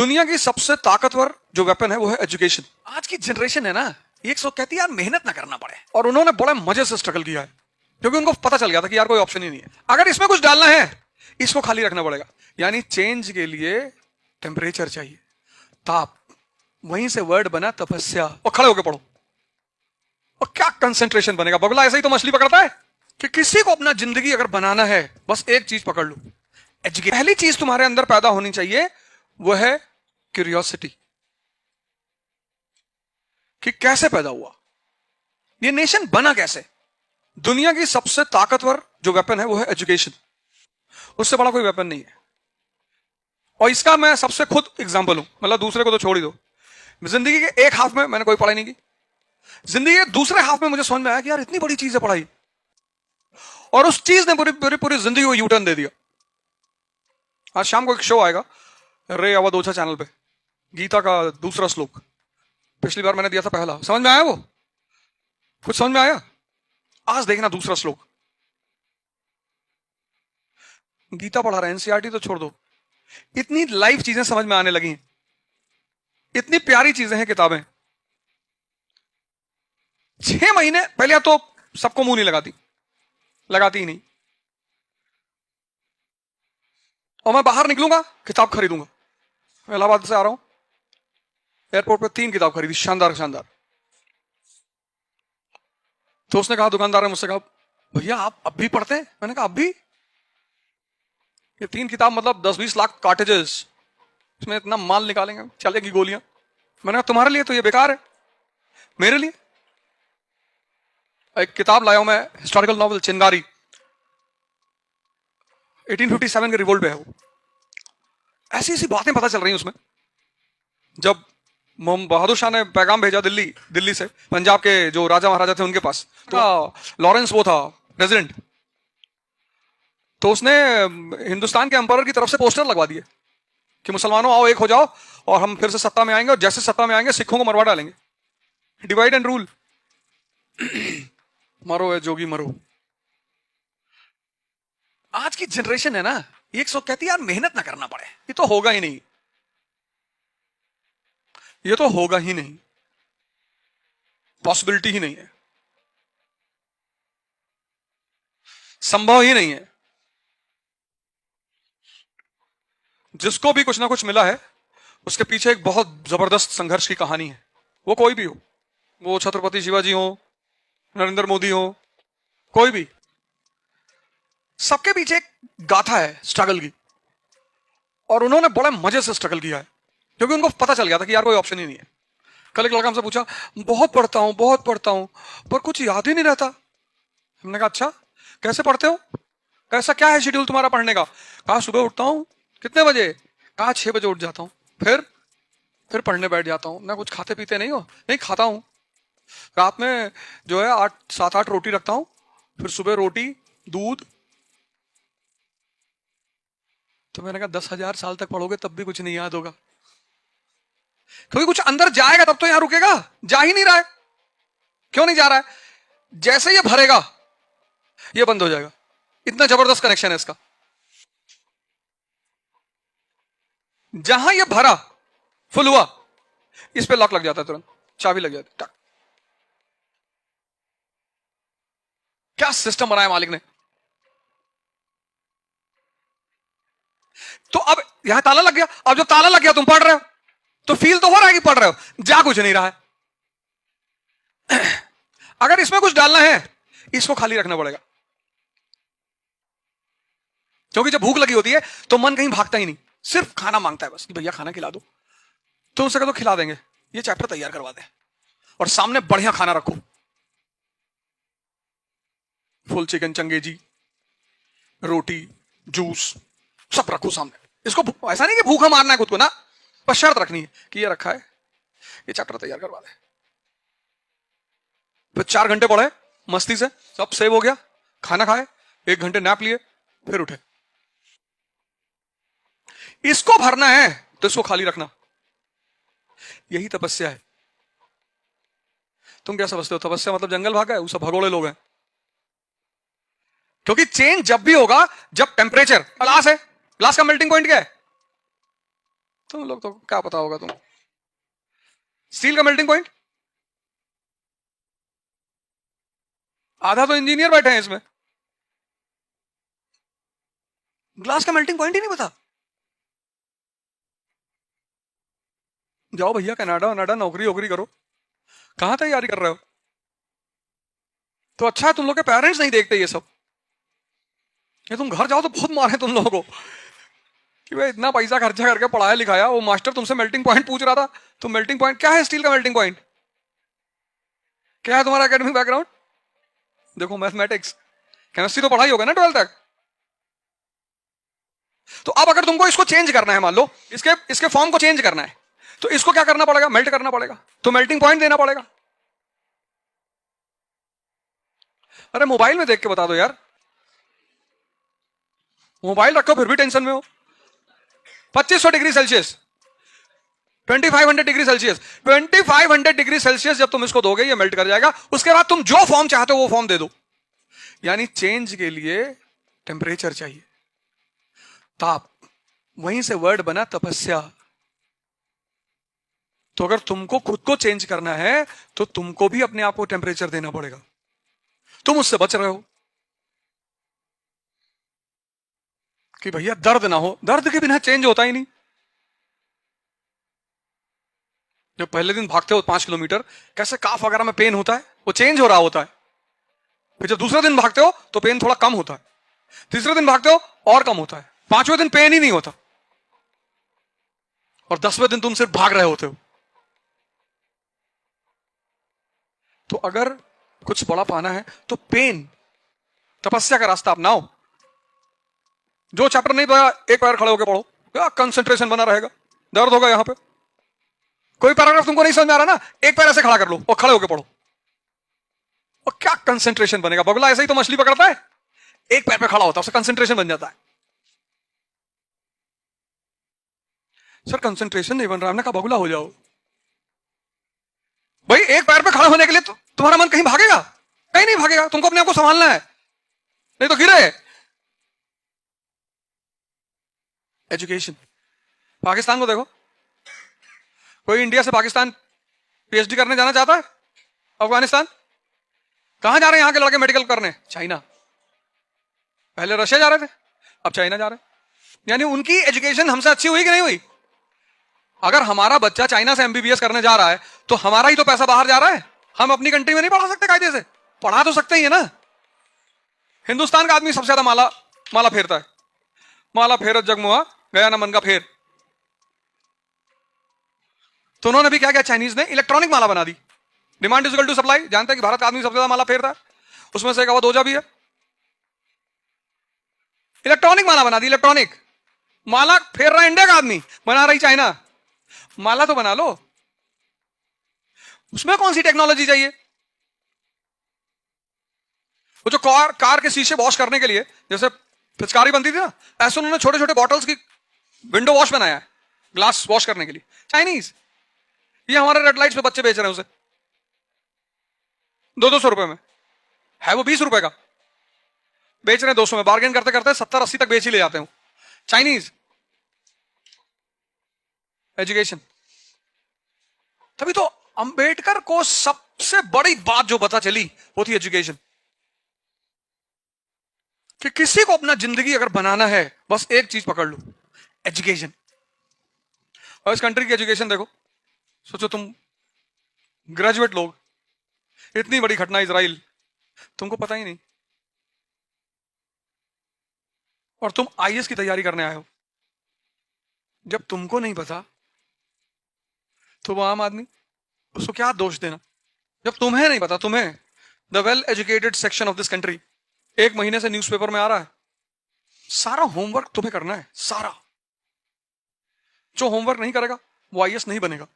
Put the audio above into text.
दुनिया की सबसे ताकतवर जो वेपन है वो है एजुकेशन। आज की जनरेशन है ना, एक सौ कहती है यार मेहनत ना करना पड़े, और उन्होंने बड़े मजे से स्ट्रगल किया है क्योंकि उनको पता चल गया था कि यार कोई ऑप्शन ही नहीं है। अगर इसमें कुछ डालना है इसको खाली रखना पड़ेगा। यानी चेंज के लिए टेम्परेचर चाहिए, ताप। वहीं से वर्ड बना तपस्या। और खड़े होकर पढ़ो, और क्या कंसंट्रेशन बनेगा। बगुला ऐसे ही तो मछली पकड़ता है। कि किसी को अपना जिंदगी अगर बनाना है बस एक चीज पकड़ लो, एजुकेशन। पहली चीज तुम्हारे अंदर पैदा होनी चाहिए वो है क्यूरियोसिटी, कि कैसे पैदा हुआ, ये नेशन बना कैसे। दुनिया की सबसे ताकतवर जो वेपन है वो है एजुकेशन। उससे बड़ा कोई वेपन नहीं है। और इसका मैं सबसे खुद एग्जांपल हूं, मतलब दूसरे को तो छोड़ ही दो। जिंदगी के एक हाफ में मैंने कोई पढ़ाई नहीं की। जिंदगी के दूसरे हाफ में मुझे समझ में आया कि यार इतनी बड़ी चीज है पढ़ाई, और उस चीज ने पूरी पूरी पूरी जिंदगी को यूटर्न दे दिया। आज शाम को एक शो आएगा रे अवध ओझा चैनल पे, गीता का दूसरा श्लोक। पिछली बार मैंने दिया था पहला, समझ में आया? वो कुछ समझ में आया? आज देखना दूसरा श्लोक। गीता पढ़ा रहे हैं, एनसीईआरटी तो छोड़ दो, इतनी लाइव चीजें समझ में आने लगी हैं, इतनी प्यारी चीजें हैं किताबें। 6 महीने पहले तो सबको मुंह नहीं लगाती ही नहीं। और मैं बाहर निकलूंगा किताब खरीदूंगा। मैं इलाहाबाद से आ रहा हूं, एयरपोर्ट पे 3 किताब खरीदी, शानदार शानदार। तो उसने कहा, दुकानदार ने मुझसे कहा, भैया आप अब भी पढ़ते हैं? मैंने कहा अब भी? ये 3 किताब मतलब 10-20 लाख कार्टेजेस, इसमें इतना माल निकालेंगे, चलेगी गोलियां। मैंने कहा तुम्हारे लिए तो ये बेकार है, मेरे लिए एक किताब लाया हूं मैं, हिस्टोरिकल नॉवल चिंगारी। 1857 के रिवोल्ट पे है वो। ऐसी ऐसी बातें पता चल रही हैं उसमें। जब बहादुर शाह ने पैगाम भेजा दिल्ली से पंजाब के जो राजा महाराजा थे उनके पास, तो लॉरेंस वो था प्रेसिडेंट, तो उसने हिंदुस्तान के एम्परर की तरफ से पोस्टर लगवा दिए कि मुसलमानों आओ एक हो जाओ और हम फिर से सत्ता में आएंगे, और जैसे सत्ता में आएंगे सिखों को मरवा डालेंगे, डिवाइड एंड रूल। मरो है जोगी मरो। आज की जनरेशन है ना, एक सौ कहती है यार मेहनत ना करना पड़े, ये तो होगा ही नहीं, ये तो होगा ही नहीं, पॉसिबिलिटी ही नहीं है, संभव ही नहीं है। जिसको भी कुछ ना कुछ मिला है उसके पीछे एक बहुत जबरदस्त संघर्ष की कहानी है। वो कोई भी हो, वो छत्रपति शिवाजी हो, नरेंद्र मोदी हो, कोई भी, सबके पीछे एक गाथा है स्ट्रगल की, और उन्होंने बड़े मजे से स्ट्रगल किया है क्योंकि उनको पता चल गया था कि यार कोई ऑप्शन ही नहीं है। कल एक लड़का हमसे पूछा, बहुत पढ़ता हूं पर कुछ याद ही नहीं रहता। हमने कहा अच्छा कैसे पढ़ते हो, कैसा क्या है शेड्यूल तुम्हारा पढ़ने का? कहा सुबह उठता हूं, कितने बजे? कहा 6 बजे उठ जाता हूं, फिर पढ़ने बैठ जाता हूं। ना कुछ खाते पीते नहीं हो? नहीं खाता हूं। रात में जो है 7-8 रोटी रखता हूं, फिर सुबह रोटी दूध। तो मैंने कहा 10,000 साल तक पढ़ोगे तब भी कुछ नहीं याद होगा, क्योंकि कुछ अंदर जाएगा तब तो यहां रुकेगा। जा ही नहीं रहा है। क्यों नहीं जा रहा है? जैसे ये भरेगा ये बंद हो जाएगा। इतना जबरदस्त कनेक्शन है इसका। जहां ये भरा फुल हुआ, इस पे लॉक लग जाता है, तुरंत चाबी लग जाती है। क्या सिस्टम बनाया मालिक ने। तो अब यहां ताला लग गया। अब जब ताला लग गया तुम पढ़ रहे हो तो फील तो हो रहा है कि पढ़ रहे हो, जा कुछ नहीं रहा है। अगर इसमें कुछ डालना है इसको खाली रखना पड़ेगा, क्योंकि जब भूख लगी होती है तो मन कहीं भागता ही नहीं, सिर्फ खाना मांगता है बस कि भैया खाना खिला दो। तो उनसे कह दो खिला देंगे, ये चैप्टर तैयार करवा दे, और सामने बढ़िया खाना रखो, फुल चिकन, चंगेजी, रोटी, जूस सब रखो सामने। इसको ऐसा नहीं कि भूखा मारना है खुद को ना, बस शर्त रखनी है कि ये रखा है, ये चैप्टर तैयार करवा दे। फिर 4 घंटे पढ़े मस्ती से, सब सेव हो गया, खाना खाए, 1 घंटे नैप लिए, फिर उठे। इसको भरना है तो इसको खाली रखना, यही तपस्या है। तुम क्या समझते हो तपस्या मतलब जंगल भागा है? वो सब भगोड़े लोग हैं। क्योंकि चेंज जब भी होगा जब टेम्परेचर, ग्लास है, ग्लास का मेल्टिंग पॉइंट क्या है? तुम लोग तो क्या पता होगा तुम। स्टील का मेल्टिंग पॉइंट, आधा तो इंजीनियर बैठे हैं इसमें, ग्लास का मेल्टिंग पॉइंट ही नहीं पता। जाओ भैया कनाडा वनाडा नौकरी वोकरी करो, कहां तैयारी कर रहे हो? तो अच्छा है तुम लोग के पेरेंट्स नहीं देखते ये सब। ये तुम घर जाओ तो बहुत मारे तुम लोगों को कि भाई इतना पैसा खर्चा करके पढ़ाया लिखाया, वो मास्टर तुमसे मेल्टिंग पॉइंट पूछ रहा था। तो मेल्टिंग पॉइंट क्या है? स्टील का मेल्टिंग पॉइंट क्या है? तुम्हारा एकेडमिक बैकग्राउंड देखो, मैथमेटिक्स केमिस्ट्री तो पढ़ाई होगा ना 12th तक। तो अब अगर तुमको इसको चेंज करना है, मान लो इसके इसके फॉर्म को चेंज करना है, तो इसको क्या करना पड़ेगा? मेल्ट करना पड़ेगा, तो मेल्टिंग पॉइंट देना पड़ेगा। अरे मोबाइल में देख के बता दो यार, मोबाइल रखो फिर भी टेंशन में हो। 2500 degree Celsius, 2500 degree Celsius, 2500 degree Celsius जब तुम इसको दोगे ये मेल्ट कर जाएगा। उसके बाद तुम जो फॉर्म चाहते हो वो फॉर्म दे दो। यानी चेंज के लिए टेम्परेचर चाहिए, ताप। वहीं से वर्ड बना तपस्या। तो अगर तुमको खुद को चेंज करना है तो तुमको भी अपने आप को टेम्परेचर देना पड़ेगा। तुम उससे बच रहे हो कि भैया दर्द ना हो, दर्द के बिना चेंज होता ही नहीं। जब पहले दिन भागते हो 5 किलोमीटर, कैसे काफ वगैरह में पेन होता है, वो चेंज हो रहा होता है। फिर जब दूसरे दिन भागते हो तो पेन थोड़ा कम होता है, तीसरे दिन भागते हो और कम होता है, 5वें दिन पेन ही नहीं होता, और 10वें दिन तुम सिर्फ भाग रहे होते हो। तो अगर कुछ बड़ा पाना है तो पेन, तपस्या का रास्ता अपनाओ। जो चैप्टर नहीं पढ़ा एक पैर खड़े होकर पढ़ो, क्या कंसंट्रेशन बना रहेगा। दर्द होगा यहां पे, कोई पैराग्राफ तुमको नहीं समझ में आ रहा ना, एक पैर ऐसे खड़ा कर लो और खड़े होकर पढ़ो, और क्या कंसंट्रेशन बनेगा। बगुला ऐसे ही तो मछली पकड़ता है, एक पैर पे खड़ा होता है, उससे कंसंट्रेशन बन जाता है। सर कंसंट्रेशन नहीं बन रहा, हमने कहा बगुला हो जाओ। भाई एक पैर पे खड़ा होने के लिए तुम्हारा मन कहीं भागेगा? कहीं नहीं भागेगा, तुमको अपने आप को संभालना है, नहीं तो गिरे। एजुकेशन, पाकिस्तान को देखो, कोई इंडिया से पाकिस्तान पीएचडी करने जाना चाहता है? अफगानिस्तान? कहां जा रहे हैं यहां के लड़के मेडिकल करने? चाइना। पहले रशिया जा रहे थे, अब चाइना जा रहे हैं। यानी उनकी एजुकेशन हमसे अच्छी हुई कि नहीं हुई? अगर हमारा बच्चा चाइना से एमबीबीएस करने जा रहा है तो हमारा ही तो पैसा बाहर जा रहा है। हम अपनी कंट्री में नहीं पढ़ा सकते कायदे से? पढ़ा तो सकते ही है ना। हिंदुस्तान का आदमी सबसे ज्यादा माला माला फेरता है। माला फेरत जगमुआ गया ना मन का फेर। तो उन्होंने भी क्या किया, चाइनीज ने इलेक्ट्रॉनिक माला बना दी। Demand is equal to supply. जानते हैं कि भारत का आदमी सबसे ज्यादा माला फेरता है, उसमें से एक अवध ओझा भी है। इलेक्ट्रॉनिक माला बना दी। इलेक्ट्रॉनिक माला फेर रहा है इंडिया का आदमी, बना रही चाइना। माला तो बना लो, उसमें कौन सी टेक्नोलॉजी चाहिए? वो जो कार के शीशे वॉश करने के लिए जैसे पिचकारी बनती थी ना, ऐसे उन्होंने छोटे छोटे बॉटल्स की विंडो वॉश बनाया है, ग्लास वॉश करने के लिए। चाइनीज। ये हमारे रेड लाइट्स पे बच्चे बेच रहे हैं उसे 200-200 रुपए में, है वो 20 रुपए का, बेच रहे हैं 200 में। बार्गेन करते करते 70-80 तक बेच ही ले जाते हैं। चाइनीज। एजुकेशन। तभी तो अंबेडकर को सबसे बड़ी बात जो पता चली वो थी एजुकेशन, कि किसी को अपना जिंदगी अगर बनाना है बस एक चीज पकड़ लो, एजुकेशन। और इस कंट्री की एजुकेशन देखो, सोचो तुम ग्रेजुएट लोग, इतनी बड़ी घटना इजराइल, तुमको पता ही नहीं, और तुम आईएएस की तैयारी करने आए हो। जब तुमको नहीं पता तो वो आम आदमी, उसको क्या दोष देना? जब तुम्हें नहीं पता, तुम्हें the well educated section of this country, एक महीने से न्यूज़पेपर में आ रहा है, सारा होमवर्क तुम्हें करना है, सारा। जो होमवर्क नहीं करेगा वो आईएएस नहीं बनेगा।